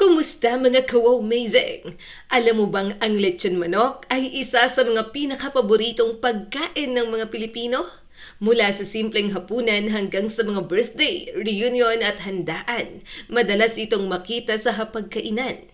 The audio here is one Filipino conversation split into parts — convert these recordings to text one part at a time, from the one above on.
Kumusta mga ka-amazing? Alam mo bang ang lechon manok ay isa sa mga pinakapaboritong pagkain ng mga Pilipino? Mula sa simpleng hapunan hanggang sa mga birthday, reunion at handaan, madalas itong makita sa hapagkainan.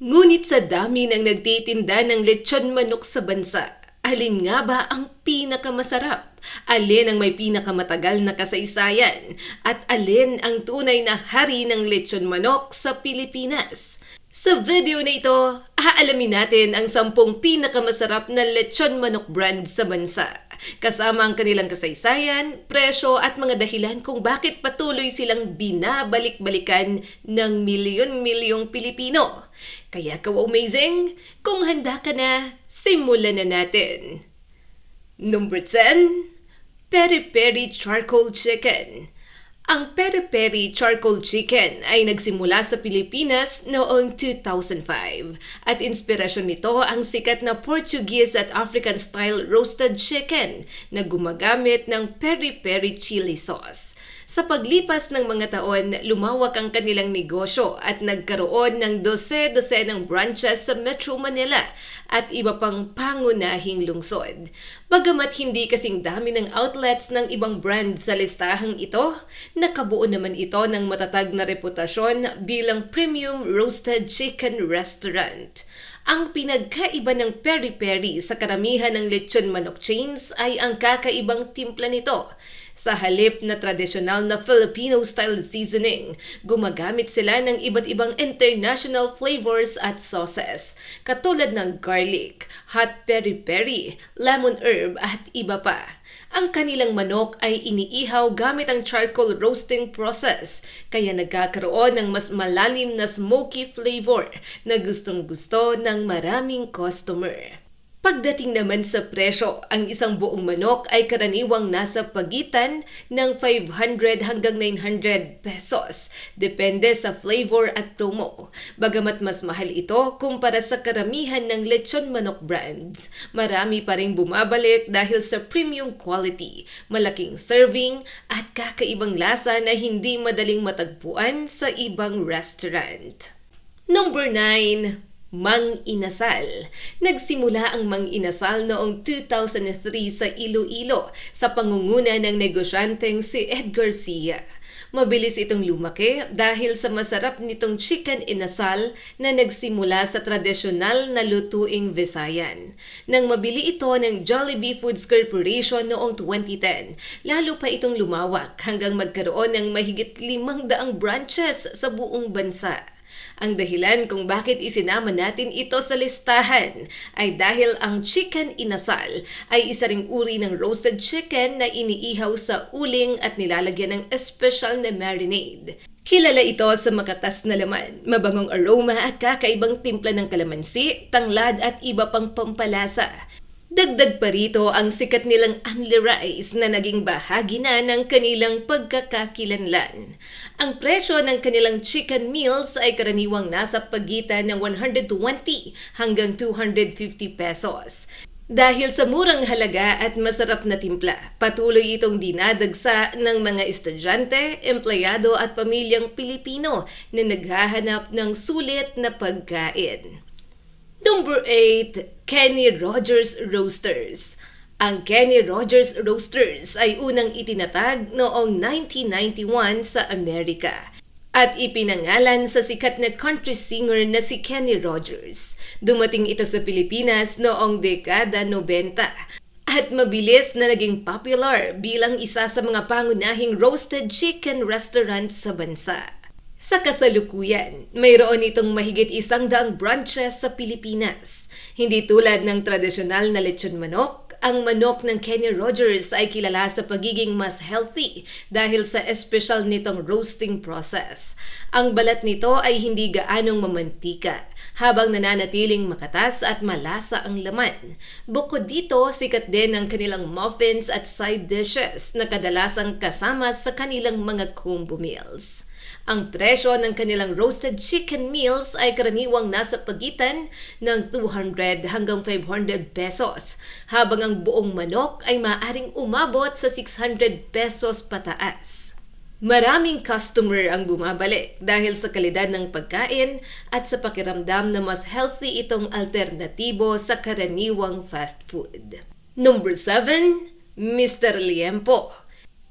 Ngunit sa dami ng nagtitinda ng lechon manok sa bansa, alin nga ba ang pinakamasarap? Alin ang may pinakamatagal na kasaysayan? At alin ang tunay na hari ng lechon manok sa Pilipinas? Sa video na ito, aalamin natin ang 10 pinakamasarap na lechon manok brand sa bansa. Kasama ang kanilang kasaysayan, presyo at mga dahilan kung bakit patuloy silang binabalik-balikan ng milyon-milyong Pilipino. Kaya ka-amazing, kung handa ka na, simulan na natin. Number 10, Peri-Peri Charcoal Chicken. Ang Peri-Peri Charcoal Chicken ay nagsimula sa Pilipinas noong 2005 at inspirasyon nito ang sikat na Portuguese at African-style roasted chicken na gumagamit ng peri-peri chili sauce. Sa paglipas ng mga taon, lumawak ang kanilang negosyo at nagkaroon ng 12-dosenang branches sa Metro Manila at iba pang pangunahing lungsod. Bagamat hindi kasing dami ng outlets ng ibang brand sa listahang ito, nakabuo naman ito ng matatag na reputasyon bilang premium roasted chicken restaurant. Ang pinagkaiba ng peri-peri sa karamihan ng lechon manok chains ay ang kakaibang timpla nito. Sa halip na tradisyonal na Filipino-style seasoning, gumagamit sila ng iba't ibang international flavors at sauces, katulad ng garlic, hot peri-peri, lemon herb at iba pa. Ang kanilang manok ay iniihaw gamit ang charcoal roasting process, kaya nagkakaroon ng mas malalim na smoky flavor na gustong-gusto ng maraming customer. Pagdating naman sa presyo, ang isang buong manok ay karaniwang nasa pagitan ng 500 hanggang 900 pesos, depende sa flavor at promo. Bagamat mas mahal ito kumpara sa karamihan ng lechon manok brands, marami pa ring bumabalik dahil sa premium quality, malaking serving at kakaibang lasa na hindi madaling matagpuan sa ibang restaurant. Number 9, Mang Inasal. Nagsimula ang Mang Inasal noong 2003 sa Iloilo sa pangunguna ng negosyanteng si Ed Garcia. Mabilis itong lumaki dahil sa masarap nitong chicken inasal na nagsimula sa tradisyonal na lutuing Visayan. Nang mabili ito ng Jollibee Foods Corporation noong 2010, lalo pa itong lumawak hanggang magkaroon ng mahigit 500 branches sa buong bansa. Ang dahilan kung bakit isinama natin ito sa listahan ay dahil ang chicken inasal ay isa ring uri ng roasted chicken na iniihaw sa uling at nilalagyan ng espesyal na marinade. Kilala ito sa makatas na laman, mabangong aroma at kakaibang timpla ng kalamansi, tanglad at iba pang pampalasa. Dagdag pa rito ang sikat nilang Only Rice na naging bahagi na ng kanilang pagkakakilanlan. Ang presyo ng kanilang chicken meals ay karaniwang nasa pagitan ng 120 hanggang 250 pesos. Dahil sa murang halaga at masarap na timpla, patuloy itong dinadagsa ng mga estudyante, empleyado at pamilyang Pilipino na naghahanap ng sulit na pagkain. Number 8, Kenny Rogers Roasters. Ang Kenny Rogers Roasters ay unang itinatag noong 1991 sa Amerika at ipinangalan sa sikat na country singer na si Kenny Rogers. Dumating ito sa Pilipinas noong dekada 90 at mabilis na naging popular bilang isa sa mga pangunahing roasted chicken restaurant sa bansa. Sa kasalukuyan, mayroon itong mahigit 100 branches sa Pilipinas. Hindi tulad ng tradisyonal na lechon manok, ang manok ng Kenny Rogers ay kilala sa pagiging mas healthy dahil sa espesyal nitong roasting process. Ang balat nito ay hindi gaanong mamantika, habang nananatiling makatas at malasa ang laman. Bukod dito, sikat din ang kanilang muffins at side dishes na kadalasang kasama sa kanilang mga combo meals. Ang presyo ng kanilang roasted chicken meals ay karaniwang nasa pagitan ng 200 hanggang 500 pesos, habang ang buong manok ay maaaring umabot sa 600 pesos pataas. Maraming customer ang bumabalik dahil sa kalidad ng pagkain at sa pakiramdam na mas healthy itong alternatibo sa karaniwang fast food. Number 7, Mr. Liempo.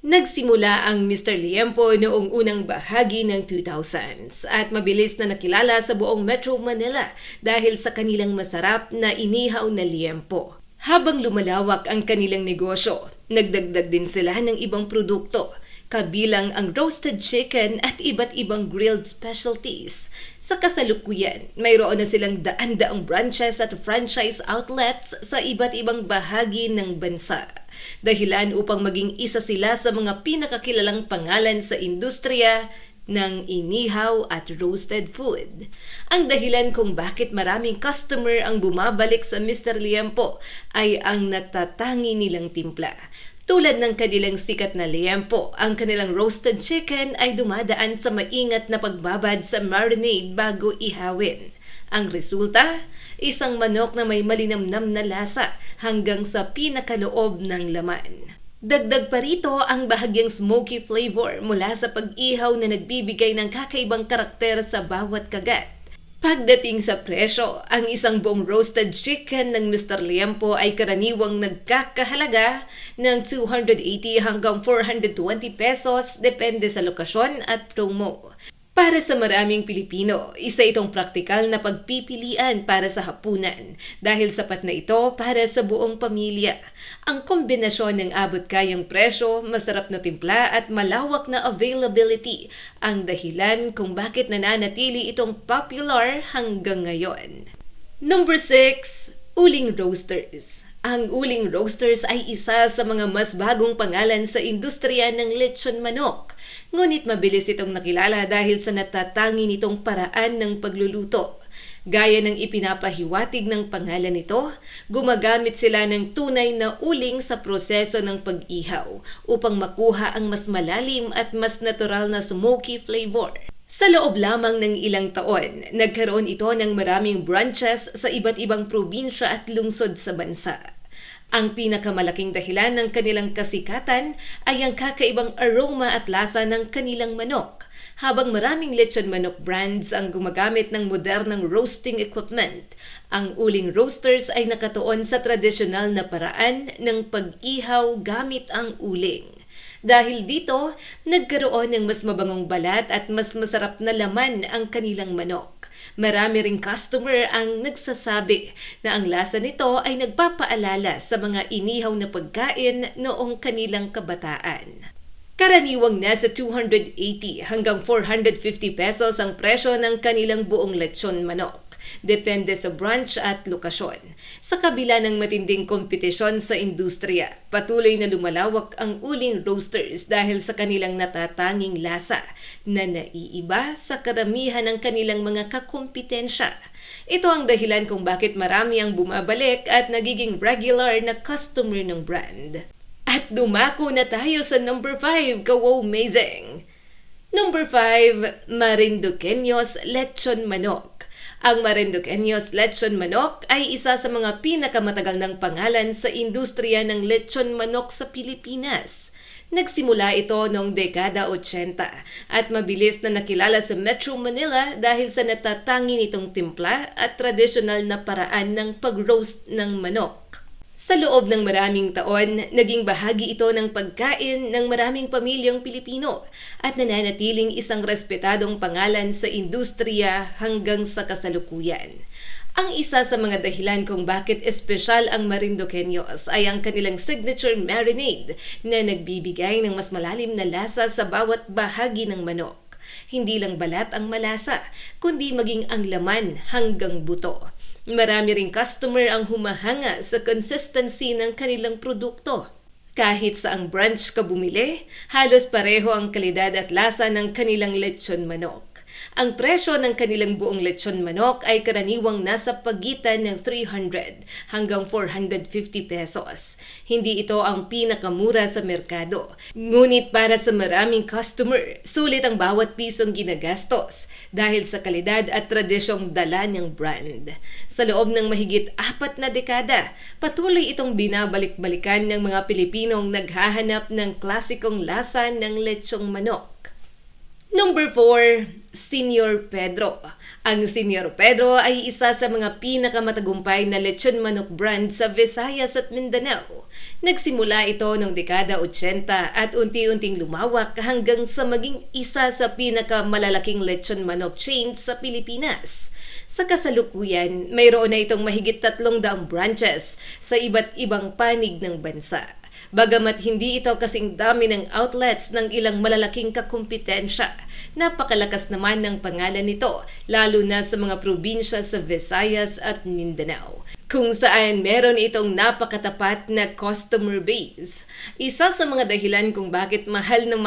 Nagsimula ang Mr. Liempo noong unang bahagi ng 2000s at mabilis na nakilala sa buong Metro Manila dahil sa kanilang masarap na inihaw na liempo. Habang lumalawak ang kanilang negosyo, nagdagdag din sila ng ibang produkto, kabilang ang roasted chicken at iba't ibang grilled specialties. Sa kasalukuyan, mayroon na silang daan-daang branches at franchise outlets sa iba't ibang bahagi ng bansa. Dahilan upang maging isa sila sa mga pinakakilalang pangalan sa industriya ng inihaw at roasted food. Ang dahilan kung bakit maraming customer ang bumabalik sa Mr. Liempo ay ang natatangi nilang timpla. Tulad ng kanilang sikat na liempo, ang kanilang roasted chicken ay dumadaan sa maingat na pagbabad sa marinade bago ihawin. Ang resulta, isang manok na may malinamnam na lasa hanggang sa pinakaloob ng laman. Dagdag pa rito ang bahagyang smoky flavor mula sa pag-ihaw na nagbibigay ng kakaibang karakter sa bawat kagat. Pagdating sa presyo, ang isang buong roasted chicken ng Mr. Liempo ay karaniwang nagkakahalaga ng 280 hanggang 420 pesos depende sa lokasyon at promo. Para sa maraming Pilipino, isa itong praktikal na pagpipilian para sa hapunan dahil sapat na ito para sa buong pamilya. Ang kombinasyon ng abot-kayang presyo, masarap na timpla at malawak na availability ang dahilan kung bakit nananatili itong popular hanggang ngayon. Number 6, Uling Roasters. Ang Uling Roasters ay isa sa mga mas bagong pangalan sa industriya ng lechon manok. Ngunit mabilis itong nakilala dahil sa natatangi nitong paraan ng pagluluto. Gaya ng ipinapahiwatig ng pangalan nito, gumagamit sila ng tunay na uling sa proseso ng pag-ihaw upang makuha ang mas malalim at mas natural na smoky flavor. Sa loob lamang ng ilang taon, nagkaroon ito ng maraming branches sa iba't ibang probinsya at lungsod sa bansa. Ang pinakamalaking dahilan ng kanilang kasikatan ay ang kakaibang aroma at lasa ng kanilang manok. Habang maraming lechon manok brands ang gumagamit ng modernang roasting equipment, ang Uling Roasters ay nakatuon sa tradisyonal na paraan ng pag-ihaw gamit ang uling. Dahil dito, nagkaroon ng mas mabangong balat at mas masarap na laman ang kanilang manok. Marami ring customer ang nagsasabi na ang lasa nito ay nagpapaalala sa mga inihaw na pagkain noong kanilang kabataan. Karaniwang nasa 280 hanggang 450 pesos ang presyo ng kanilang buong lechon manok. Depende sa branch at lokasyon. Sa kabila ng matinding kompetisyon sa industriya, patuloy na lumalawak ang Uling Roasters dahil sa kanilang natatanging lasa na naiiba sa karamihan ng kanilang mga kakumpetensya. Ito ang dahilan kung bakit marami ang bumabalik at nagiging regular na customer ng brand. At dumako na tayo sa number 5, ka-wow-amazing! Number 5, Marinduqueños Lechon Manok. Ang Marinduqueños Lechon Manok ay isa sa mga pinakamatagal ng pangalan sa industriya ng lechon manok sa Pilipinas. Nagsimula ito noong dekada 80 at mabilis na nakilala sa Metro Manila dahil sa natatangi nitong timpla at tradisyonal na paraan ng pag-roast ng manok. Sa loob ng maraming taon, naging bahagi ito ng pagkain ng maraming pamilyang Pilipino at nananatiling isang respetadong pangalan sa industriya hanggang sa kasalukuyan. Ang isa sa mga dahilan kung bakit espesyal ang Marinduqueños ay ang kanilang signature marinade na nagbibigay ng mas malalim na lasa sa bawat bahagi ng manok. Hindi lang balat ang malasa, kundi maging ang laman hanggang buto. Marami ring customer ang humahanga sa consistency ng kanilang produkto. Kahit sa ang branch ka bumili, halos pareho ang kalidad at lasa ng kanilang lechon manok. Ang presyo ng kanilang buong lechon manok ay karaniwang nasa pagitan ng 300 hanggang 450 pesos. Hindi ito ang pinakamura sa merkado. Ngunit para sa maraming customer, sulit ang bawat pisong ginagastos dahil sa kalidad at tradisyong dala ng brand. Sa loob ng mahigit 4 na dekada, patuloy itong binabalik-balikan ng mga Pilipinong naghahanap ng klasikong lasa ng lechong manok. Number 4, Senior Pedro. Ang Senior Pedro ay isa sa mga pinakamatagumpay na lechon manok brand sa Visayas at Mindanao. Nagsimula ito noong dekada 80 at unti-unting lumawak hanggang sa maging isa sa pinakamalalaking lechon manok chain sa Pilipinas. Sa kasalukuyan, mayroon na itong mahigit 300 branches sa iba't ibang panig ng bansa. Bagamat hindi ito kasing dami ng outlets ng ilang malalaking kakumpetensya, napakalakas naman ng pangalan nito, lalo na sa mga probinsya sa Visayas at Mindanao, kung saan meron itong napakatapat na customer base. Isa sa mga dahilan kung bakit mahal ng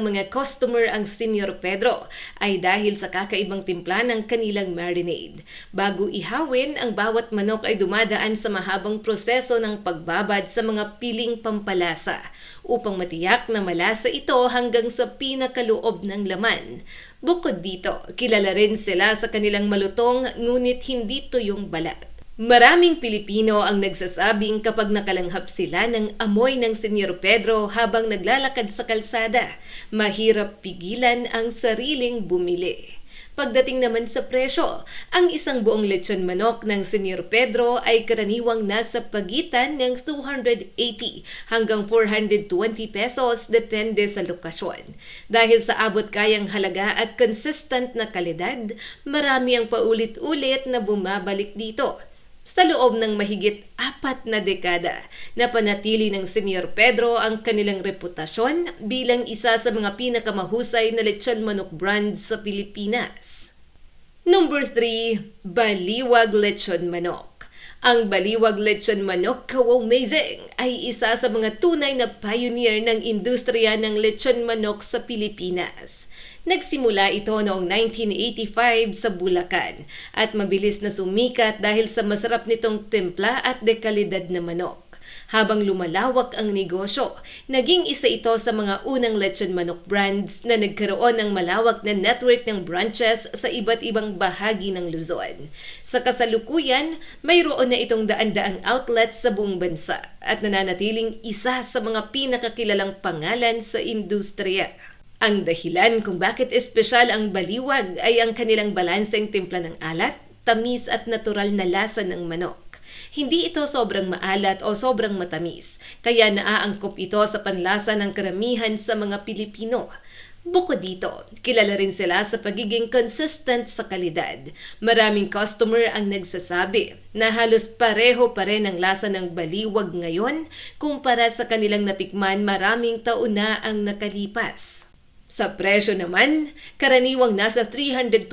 mga customer ang Senior Pedro ay dahil sa kakaibang timpla ng kanilang marinade. Bago ihawin, ang bawat manok ay dumadaan sa mahabang proseso ng pagbabad sa mga piling pampalasa upang matiyak na malasa ito hanggang sa pinakaloob ng laman. Bukod dito, kilala rin sila sa kanilang malutong ngunit hindi tuyong balat. Maraming Pilipino ang nagsasabing kapag nakalanghap sila ng amoy ng Senior Pedro habang naglalakad sa kalsada, mahirap pigilan ang sariling bumili. Pagdating naman sa presyo, ang isang buong lechon manok ng Senior Pedro ay karaniwang nasa pagitan ng 280 hanggang 420 pesos depende sa lokasyon. Dahil sa abot kayang halaga at consistent na kalidad, marami ang paulit-ulit na bumabalik dito. Sa loob ng mahigit 4 na dekada, napanatili ng Senior Pedro ang kanilang reputasyon bilang isa sa mga pinakamahusay na lechon manok brand sa Pilipinas. Number 3, Baliwag Lechon Manok. Ang Baliwag Lechon Manok Amazing ay isa sa mga tunay na pioneer ng industriya ng lechon manok sa Pilipinas. Nagsimula ito noong 1985 sa Bulacan at mabilis na sumikat dahil sa masarap nitong timpla at dekalidad na manok. Habang lumalawak ang negosyo, naging isa ito sa mga unang lechon manok brands na nagkaroon ng malawak na network ng branches sa iba't ibang bahagi ng Luzon. Sa kasalukuyan, mayroon na itong daan-daang outlets sa buong bansa at nananatiling isa sa mga pinakakilalang pangalan sa industriya. Ang dahilan kung bakit espesyal ang Baliwag ay ang kanilang balanseng timpla ng alat, tamis at natural na lasa ng manok. Hindi ito sobrang maalat o sobrang matamis, kaya naaangkop ito sa panlasa ng karamihan sa mga Pilipino. Bukod dito, kilala rin sila sa pagiging consistent sa kalidad. Maraming customer ang nagsasabi na halos pareho pa rin ang lasa ng Baliwag ngayon kumpara sa kanilang natikman maraming taon na ang nakalipas. Sa presyo naman, karaniwang nasa 320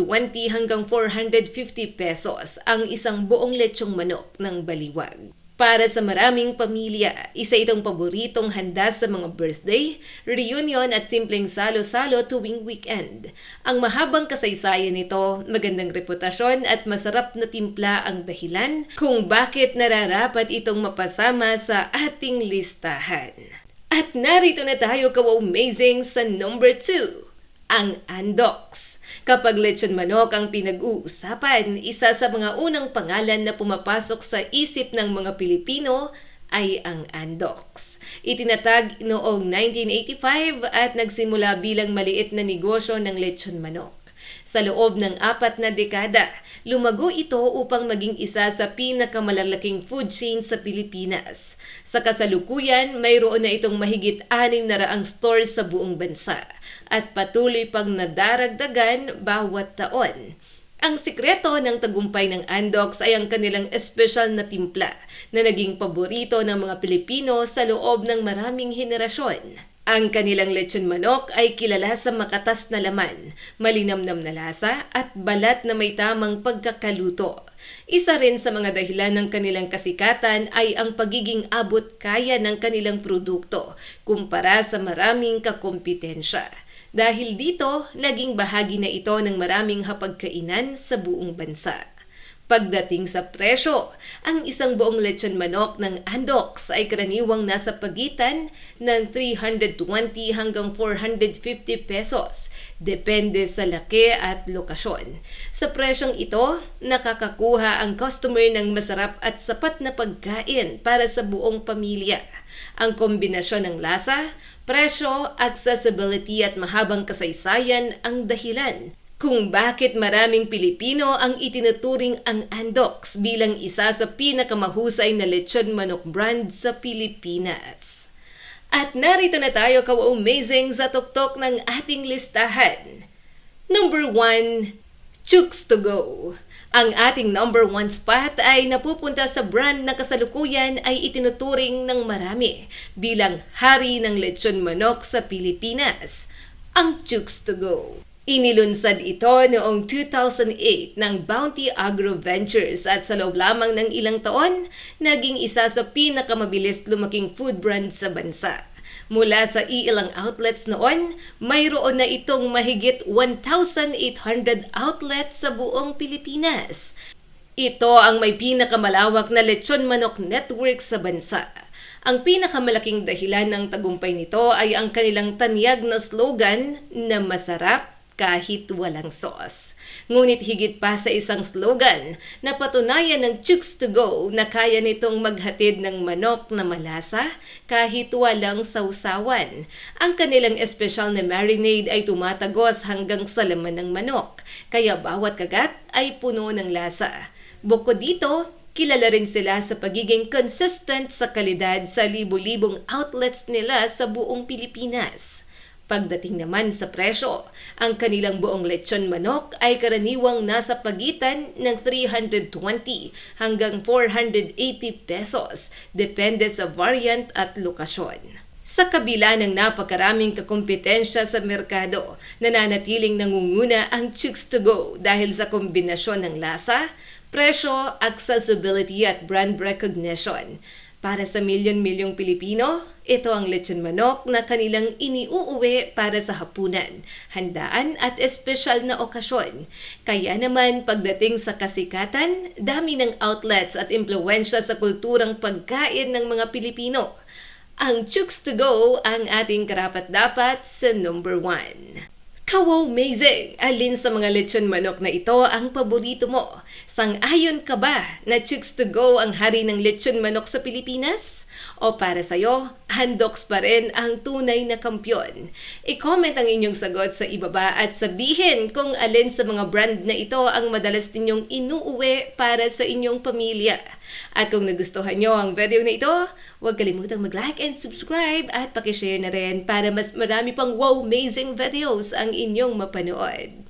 hanggang 450 pesos ang isang buong lechong manok ng Baliwag. Para sa maraming pamilya, isa itong paboritong handa sa mga birthday, reunion at simpleng salo-salo tuwing weekend. Ang mahabang kasaysayan nito, magandang reputasyon at masarap na timpla ang dahilan kung bakit nararapat itong mapasama sa ating listahan. At narito na tayo ka-amazing sa number 2, ang Andox. Kapag lechon manok ang pinag-uusapan, isa sa mga unang pangalan na pumapasok sa isip ng mga Pilipino ay ang Andox. Itinatag noong 1985 at nagsimula bilang maliit na negosyo ng lechon manok. Sa loob ng 4 na dekada, lumago ito upang maging isa sa pinakamalalaking food chain sa Pilipinas. Sa kasalukuyan, mayroon na itong mahigit 600 stores sa buong bansa at patuloy pang nadaragdagan bawat taon. Ang sikreto ng tagumpay ng Andox ay ang kanilang espesyal na timpla na naging paborito ng mga Pilipino sa loob ng maraming henerasyon. Ang kanilang lechon manok ay kilala sa makatas na laman, malinamnam na lasa at balat na may tamang pagkakaluto. Isa rin sa mga dahilan ng kanilang kasikatan ay ang pagiging abot kaya ng kanilang produkto kumpara sa maraming kakompetensya. Dahil dito, naging bahagi na ito ng maraming hapagkainan sa buong bansa. Pagdating sa presyo, ang isang buong lechon manok ng Andox ay karaniwang nasa pagitan ng 320 hanggang 450 pesos, depende sa laki at lokasyon. Sa presyong ito, nakakakuha ang customer ng masarap at sapat na pagkain para sa buong pamilya. Ang kombinasyon ng lasa, presyo, accessibility at mahabang kasaysayan ang dahilan kung bakit maraming Pilipino ang itinuturing ang Andox bilang isa sa pinakamahusay na lechon manok brand sa Pilipinas. At narito na tayo ka-amazing sa tuktok ng ating listahan. Number 1, Chooks to Go. Ang ating number 1 spot ay napupunta sa brand na kasalukuyan ay itinuturing ng marami bilang hari ng lechon manok sa Pilipinas, ang Chooks to Go. Inilunsad ito noong 2008 ng Bounty Agro Ventures at sa loob lamang ng ilang taon, naging isa sa pinakamabilis lumaking food brand sa bansa. Mula sa ilang outlets noon, mayroon na itong mahigit 1,800 outlets sa buong Pilipinas. Ito ang may pinakamalawak na lechon manok network sa bansa. Ang pinakamalaking dahilan ng tagumpay nito ay ang kanilang tanyag na slogan na masarap kahit walang sauce. Ngunit higit pa sa isang slogan, napatunayan ng Chooks to Go na kaya nitong maghatid ng manok na malasa kahit walang sausawan. Ang kanilang espesyal na marinade ay tumatagos hanggang sa laman ng manok, kaya bawat kagat ay puno ng lasa. Bukod dito, kilala rin sila sa pagiging consistent sa kalidad sa libu-libong outlets nila sa buong Pilipinas. Pagdating naman sa presyo, ang kanilang buong lechon manok ay karaniwang nasa pagitan ng 320 hanggang 480 pesos, depende sa variant at lokasyon. Sa kabila ng napakaraming kakumpetensya sa merkado, nananatiling nangunguna ang Chooks to Go dahil sa kombinasyon ng lasa, presyo, accessibility at brand recognition. Para sa milyon-milyong Pilipino, ito ang lechon manok na kanilang iniuuwi para sa hapunan, handaan at espesyal na okasyon. Kaya naman pagdating sa kasikatan, dami ng outlets at impluwensya sa kulturang pagkain ng mga Pilipino. Ang Chooks to Go ang ating karapat-dapat sa number 1. Ka-amazing! Alin sa mga lechon manok na ito ang paborito mo? Sang-ayon ka ba na Chooks to Go ang hari ng lechon manok sa Pilipinas? O para sa'yo, Andox pa rin ang tunay na kampyon? I-comment ang inyong sagot sa ibaba at sabihin kung alin sa mga brand na ito ang madalas ninyong inuuwi para sa inyong pamilya. At kung nagustuhan nyo ang video na ito, huwag kalimutang mag-like and subscribe at pakishare na rin para mas marami pang wow amazing videos ang inyong mapanood.